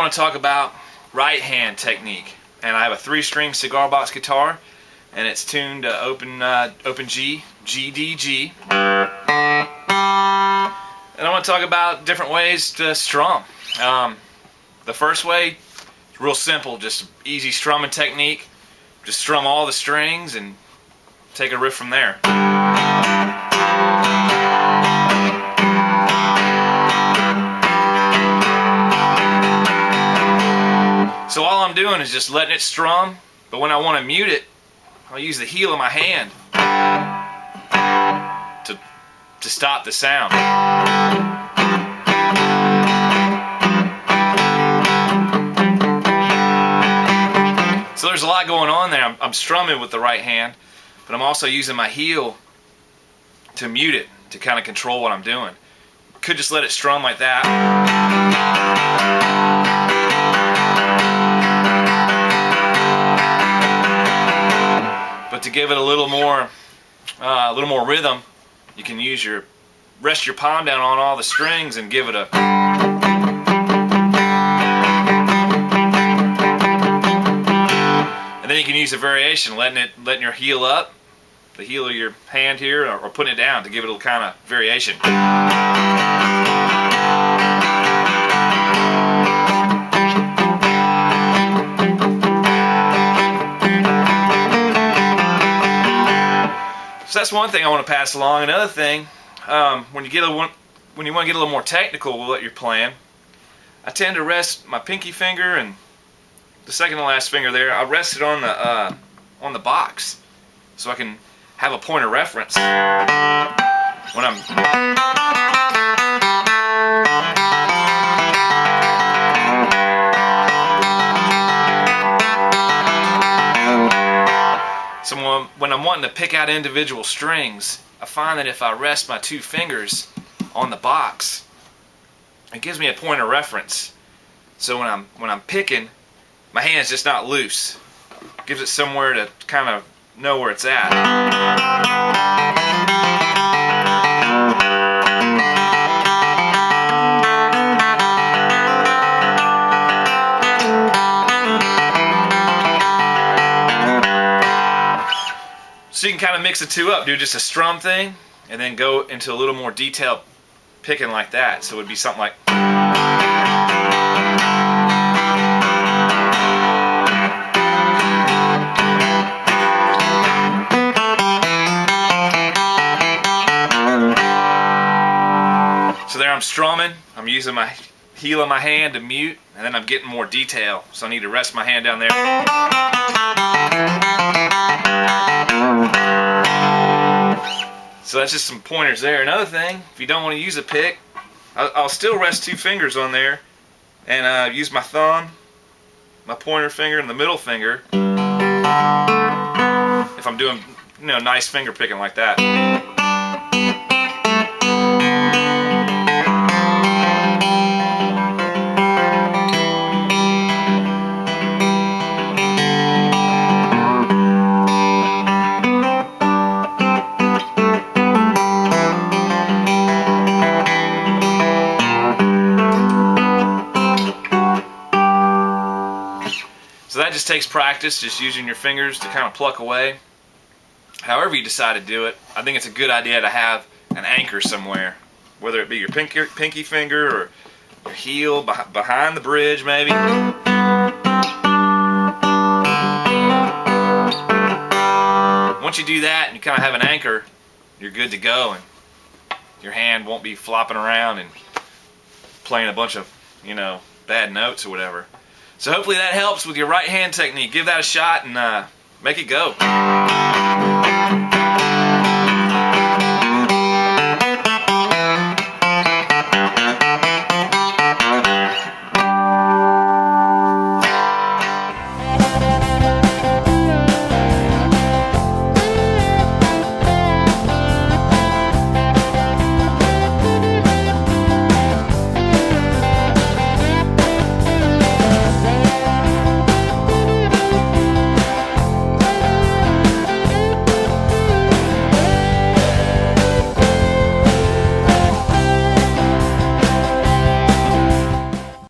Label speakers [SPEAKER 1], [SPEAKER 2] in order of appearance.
[SPEAKER 1] want to talk about right hand technique. And I have a 3-string cigar box guitar, and it's tuned to open G, G, D, G. And I want to talk about different ways to strum. The first way is real simple, just easy strumming technique. Just strum all the strings and take a riff from there. So all I'm doing is just letting it strum, but when I want to mute it, I'll use the heel of my hand to stop the sound. So there's a lot going on there. I'm strumming with the right hand, but I'm also using my heel to mute it, to kind of control what I'm doing. Could just let it strum like that. But to give it a little more rhythm, you can rest your palm down on all the strings and give it a. And then you can use a variation, letting your heel up, the heel of your hand here, or putting it down to give it a little kind of variation. So that's one thing I want to pass along. Another thing, when you want to get a little more technical with what you're playing, I tend to rest my pinky finger and the second to last finger there. I rest it on the box, so I can have a point of reference when I'm. So when I'm wanting to pick out individual strings, I find that if I rest my 2 fingers on the box, it gives me a point of reference. So when I'm picking, my hand's just not loose. It gives it somewhere to kind of know where it's at. So you can kind of mix the two up, do just a strum thing, and then go into a little more detailed picking like that. So it would be something like. So there I'm strumming, I'm using my heel of my hand to mute, and then I'm getting more detail. So I need to rest my hand down there. So that's just some pointers there. Another thing, if you don't want to use a pick, I'll still rest 2 fingers on there and use my thumb, my pointer finger, and the middle finger if I'm doing nice finger picking like that. So that just takes practice, just using your fingers to kind of pluck away. However you decide to do it, I think it's a good idea to have an anchor somewhere, whether it be your pinky finger or your heel behind the bridge maybe. Once you do that and you kind of have an anchor, you're good to go, and your hand won't be flopping around and playing a bunch of bad notes or whatever. So hopefully that helps with your right hand technique. Give that a shot and make it go.